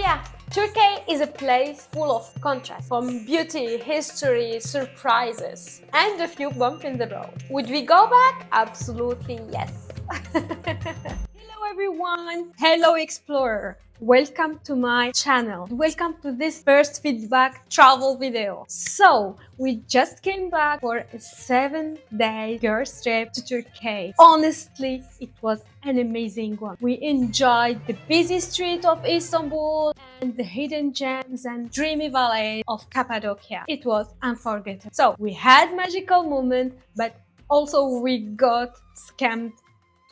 yeah, Turkey is a place full of contrast, from beauty, history, surprises, and a few bumps in the road. Would we go back? Absolutely yes. Hello everyone! Hello explorer! Welcome to my channel. Welcome to this first feedback travel video. So, we just came back for a 7-day girls trip to Turkey. Honestly, it was an amazing one. We enjoyed the busy street of Istanbul and the hidden gems and dreamy valley of Cappadocia. It was unforgettable. So, we had magical moments, but also we got scammed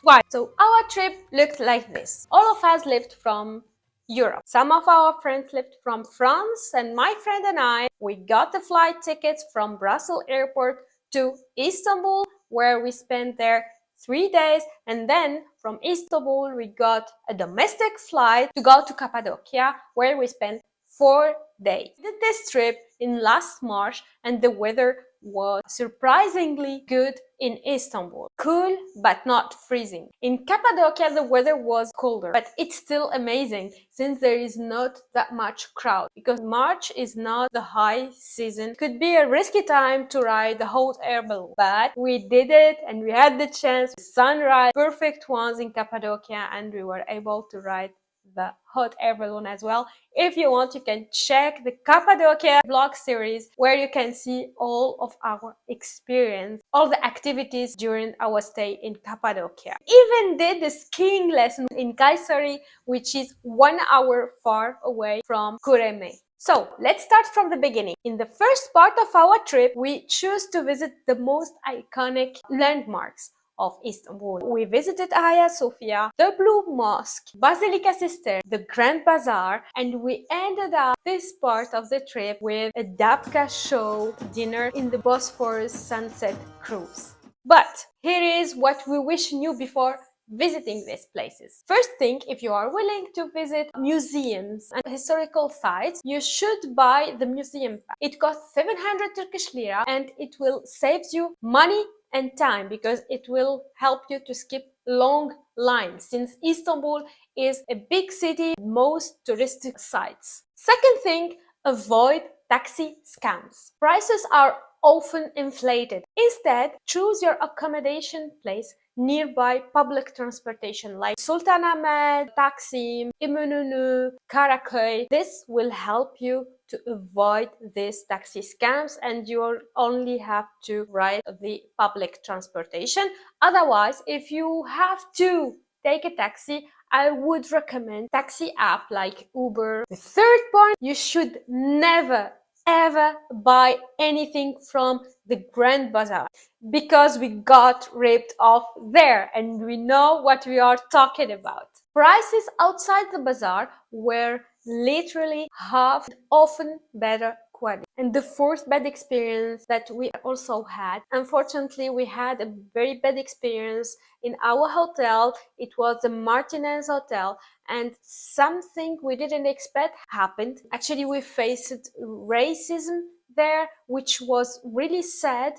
twice. So our trip looked like this. All of us lived from Europe. Some of our friends lived from France, and my friend and I, we got the flight tickets from Brussels airport to Istanbul, where we spent there 3 days, and then from Istanbul we got a domestic flight to go to Cappadocia, where we spent 4 days. We did this trip in last March, and the weather was surprisingly good in Istanbul. Cool, but not freezing. In Cappadocia, the weather was colder, but it's still amazing since there is not that much crowd, because March is not the high season. It could be a risky time to ride the hot air balloon, but we did it and we had the chance. Sunrise, perfect ones in Cappadocia, and we were able to ride the hot air balloon as well. If you want, you can check the Cappadocia vlog series where you can see all of our experience, all the activities during our stay in Cappadocia. Even did the skiing lesson in Kayseri, which is 1 hour far away from Goreme. So let's start from the beginning. In the first part of our trip, we choose to visit the most iconic landmarks of Istanbul. We visited Hagia Sophia, the Blue Mosque, Basilica Sister, the Grand Bazaar, and we ended up this part of the trip with a dabka show dinner in the Bosphorus sunset cruise. But here is what we wish you knew before visiting these places. First thing, if you are willing to visit museums and historical sites, you should buy the museum pack. It costs 700 Turkish lira and it will save you money and time, because it will help you to skip long lines, since Istanbul is a big city, most touristic sites. Second thing, avoid taxi scams. Prices are often inflated. Instead, choose your accommodation place nearby public transportation like Sultanahmet, Taksim, İminönü, Karaköy. This will help you to avoid these taxi scams, and you'll only have to ride the public transportation. Otherwise, if you have to take a taxi, I would recommend taxi app like Uber. The third point, you should never ever buy anything from the Grand Bazaar, because we got ripped off there and we know what we are talking about. Prices outside the bazaar were literally half, often better quality. And the fourth bad experience that we also had, unfortunately, we had a very bad experience in our hotel. It was the Martinez Hotel, and something we didn't expect happened. Actually, we faced racism there, which was really sad.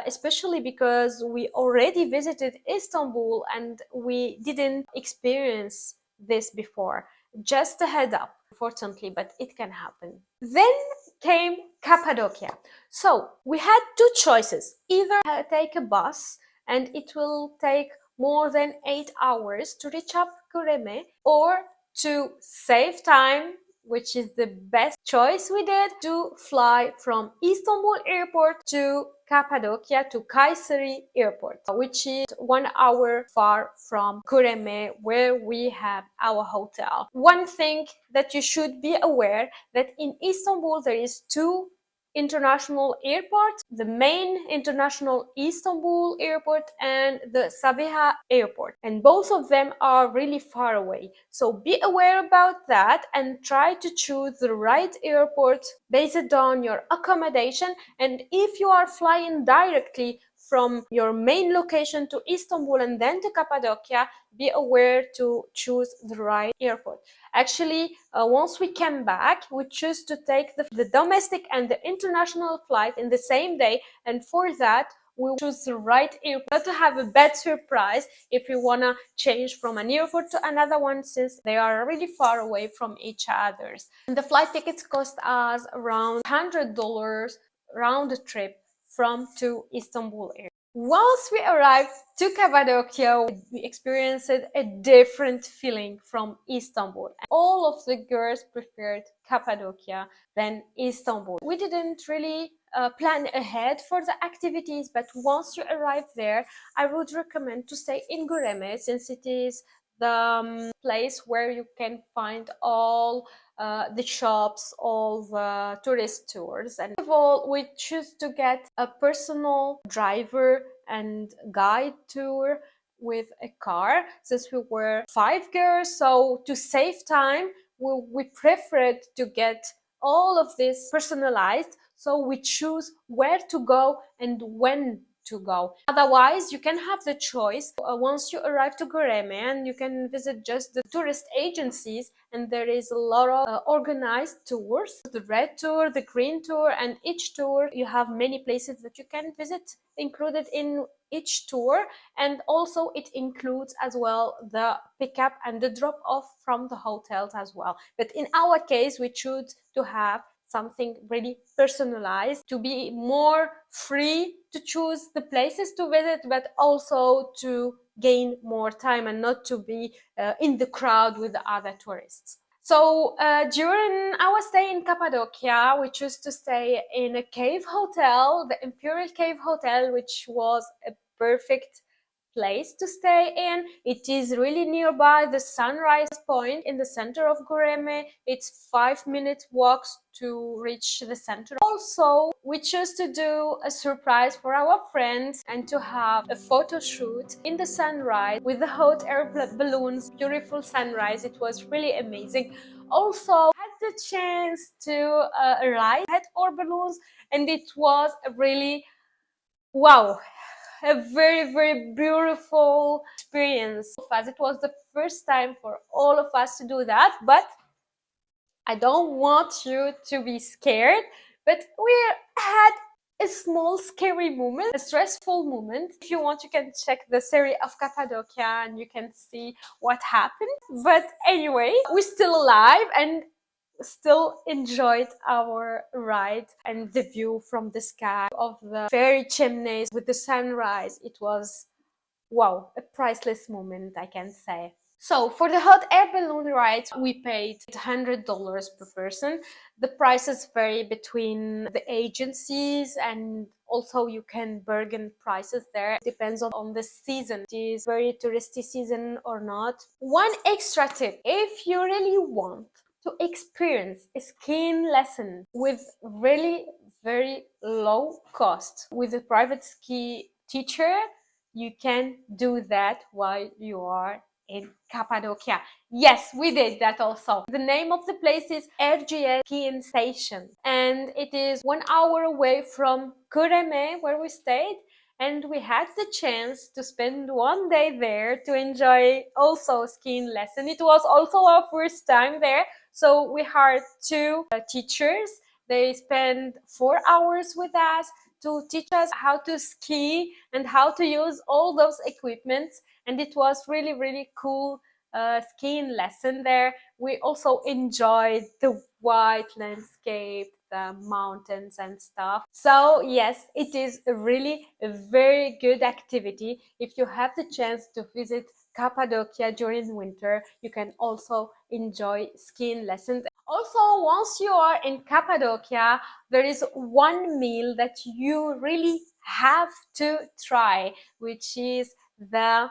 Especially because we already visited Istanbul and we didn't experience this before. Just a head up, unfortunately, but it can happen. Then came Cappadocia. So we had two choices: either take a bus and it will take more than 8 hours to reach up Goreme, or to save time, which is the best choice we did, to fly from Istanbul airport to Cappadocia to Kayseri airport, which is 1 hour far from Goreme, where we have our hotel. One thing that you should be aware, that in Istanbul there is two international airports: the main international Istanbul airport and the Sabiha airport, and both of them are really far away. So be aware about that and try to choose the right airport based on your accommodation. And if you are flying directly from your main location to Istanbul and then to Cappadocia, be aware to choose the right airport. Actually, once we came back, we chose to take the domestic and the international flight in the same day, and for that we choose the right airport, not to have a bad surprise if you want to change from an airport to another one, since they are really far away from each others. And the flight tickets cost us around $100 round the trip from to Istanbul Air. Once we arrived to Cappadocia, we experienced a different feeling from Istanbul. All of the girls preferred Cappadocia than Istanbul. We didn't really plan ahead for the activities, but once you arrive there, I would recommend to stay in Goreme, since it is the place where you can find all the shops, all the tourist tours. And first of all, we choose to get a personal driver and guide tour with a car, since we were 5 girls. So to save time, we preferred to get all of this personalized, so we choose where to go and when to go. Otherwise, you can have the choice once you arrive to Goreme, and you can visit just the tourist agencies, and there is a lot of organized tours, the red tour, the green tour, and each tour you have many places that you can visit included in each tour. And also it includes as well the pickup and the drop off from the hotels as well. But in our case, we choose to have something really personalized, to be more free to choose the places to visit, but also to gain more time and not to be in the crowd with the other tourists. So during our stay in Cappadocia, we chose to stay in a cave hotel, the Imperial Cave Hotel, which was a perfect place to stay in. It is really nearby the sunrise point in the center of Goreme. It's 5 minute walks to reach the center. Also, we chose to do a surprise for our friends and to have a photo shoot in the sunrise with the hot air balloons. Beautiful sunrise. It was really amazing. Also had the chance to ride hot air balloons, and it was a really wow, a very beautiful experience. It was the first time for all of us to do that, but I don't want you to be scared. But we had a small scary moment, a stressful moment. If you want, you can check the series of Cappadocia and you can see what happened. But anyway, we're still alive and still enjoyed our ride, and the view from the sky of the fairy chimneys with the sunrise. It was wow, a priceless moment, I can say. So for the hot air balloon ride, we paid $100 per person. The prices vary between the agencies, and also you can bargain prices there. It depends on the season. It is very touristy season or not. One extra tip, if you really want to experience a skiing lesson with really very low cost with a private ski teacher, you can do that while you are in Cappadocia. Yes, we did that also. The name of the place is RGS Skiing Station, and it is 1 hour away from Goreme, where we stayed. And we had the chance to spend one day there to enjoy also skiing lesson. It was also our first time there, so we hired two teachers. They spent 4 hours with us to teach us how to ski and how to use all those equipments. And it was really cool skiing lesson there. We also enjoyed the white landscape, the mountains and stuff. So yes, it is really a very good activity. If you have the chance to visit Cappadocia during winter, you can also enjoy skiing lessons. Also, once you are in Cappadocia, there is one meal that you really have to try, which is the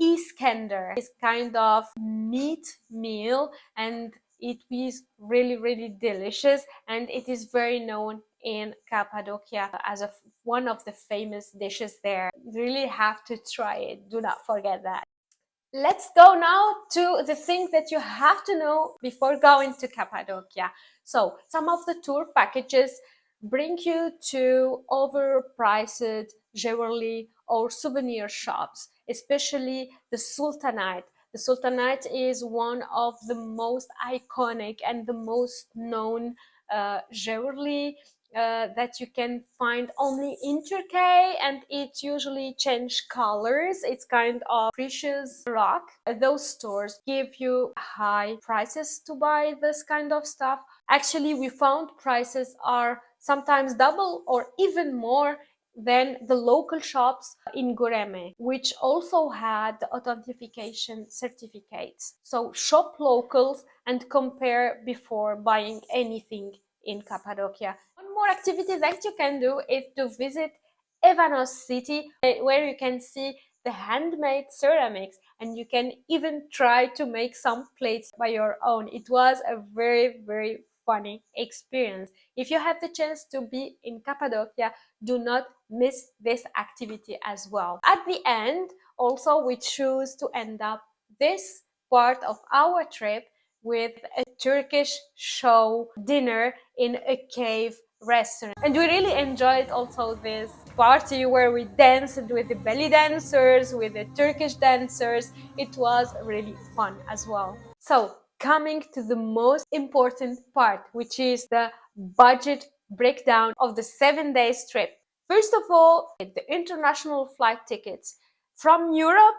Iskender. It's kind of meat meal, and it is really delicious, and it is very known in Cappadocia as one of the famous dishes there. You really have to try it. Do not forget that. Let's go now to the things that you have to know before going to Cappadocia. So some of the tour packages bring you to overpriced jewelry or souvenir shops, especially the Sultanite. The Sultanite is one of the most iconic and the most known jewelry that you can find only in Turkey, and it usually change colors. It's kind of precious rock. Those stores give you high prices to buy this kind of stuff. Actually, we found prices are sometimes double or even more than the local shops in Goreme, which also had the authentication certificates. So shop locals and compare before buying anything in Cappadocia. One more activity that you can do is to visit Evanos city, where you can see the handmade ceramics, and you can even try to make some plates by your own. It was a very funny experience. If you have the chance to be in Cappadocia, do not miss this activity as well. At the end, also, we choose to end up this part of our trip with a Turkish show dinner in a cave restaurant. And we really enjoyed also this party where we danced with the belly dancers, with the Turkish dancers. It was really fun as well. So, coming to the most important part, which is the budget breakdown of the 7 day trip. First of all, the international flight tickets. From Europe,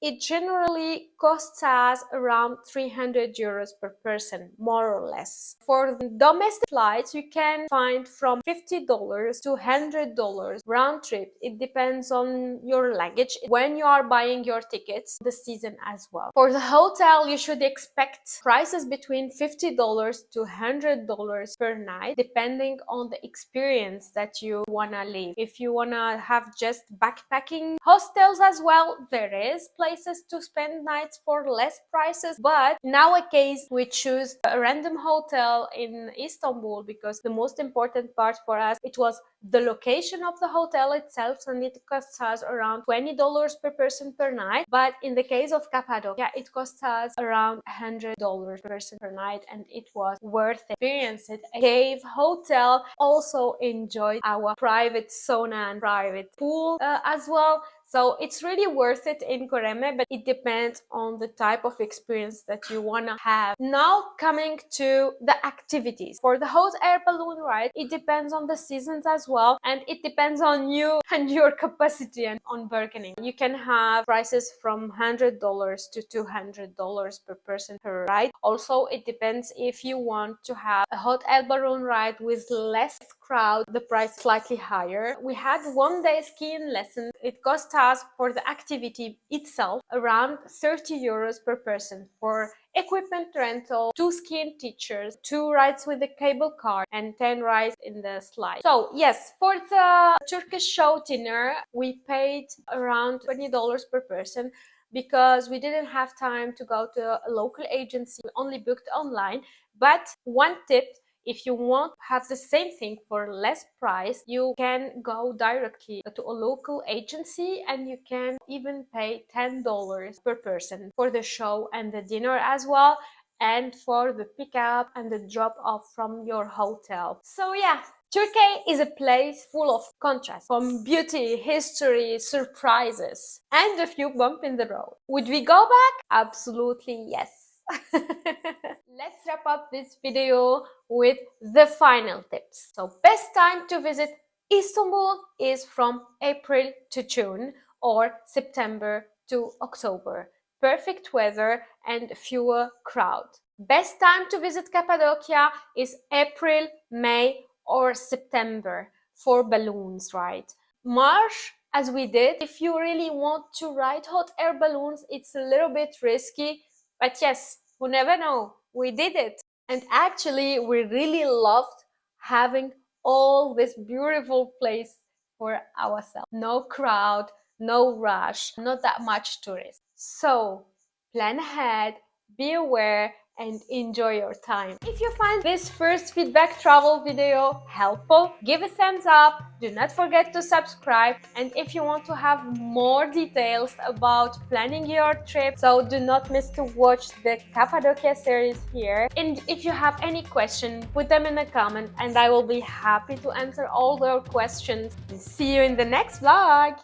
it generally costs us around 300 euros per person, more or less. For the domestic flights, you can find from $50 to $100 round trip. It depends on your luggage when you are buying your tickets, the season as well. For the hotel, you should expect prices between $50 to $100 per night, depending on the experience that you wanna live. If you wanna have just backpacking hostels as well, there is places to spend nights for less prices, but in our case we choose a random hotel in Istanbul because the most important part for us, it was the location of the hotel itself, and it costs us around $20 per person per night. But in the case of Cappadocia, it costs us around $100 per person per night, and it was worth it. Experience it. A cave hotel. Also enjoyed our private sauna and private pool as well. So it's really worth it in Goreme, but it depends on the type of experience that you want to have. Now coming to the activities. For the hot air balloon ride, it depends on the seasons as well, and it depends on you and your capacity and on bargaining. You can have prices from $100 to $200 per person per ride. Also, it depends if you want to have a hot air balloon ride with less crowd, the price slightly higher. We had 1 day skiing lesson. It cost us for the activity itself around 30 euros per person for equipment rental, 2 skiing teachers, 2 rides with the cable car, and 10 rides in the slide. So yes, for the Turkish show dinner, we paid around $20 per person because we didn't have time to go to a local agency. We only booked online. But one tip, if you want to have the same thing for less price, you can go directly to a local agency and you can even pay $10 per person for the show and the dinner as well, and for the pickup and the drop off from your hotel. So yeah, Turkey is a place full of contrast, from beauty, history, surprises, and a few bumps in the road. Would we go back? Absolutely yes. Let's wrap up this video with the final tips. So best time to visit Istanbul is from April to June or September to October. Perfect weather and fewer crowd. Best time to visit Cappadocia is April, May or September for balloons, right? March, as we did, if you really want to ride hot air balloons, it's a little bit risky, but yes, you never know, we did it. And actually, we really loved having all this beautiful place for ourselves. No crowd, no rush, not that much tourists. So plan ahead, be aware, and enjoy your time. If you find this first feedback travel video helpful, give a thumbs up, do not forget to subscribe, and if you want to have more details about planning your trip, so do not miss to watch the Cappadocia series here. And if you have any question, put them in the comment and I will be happy to answer all your questions. See you in the next vlog!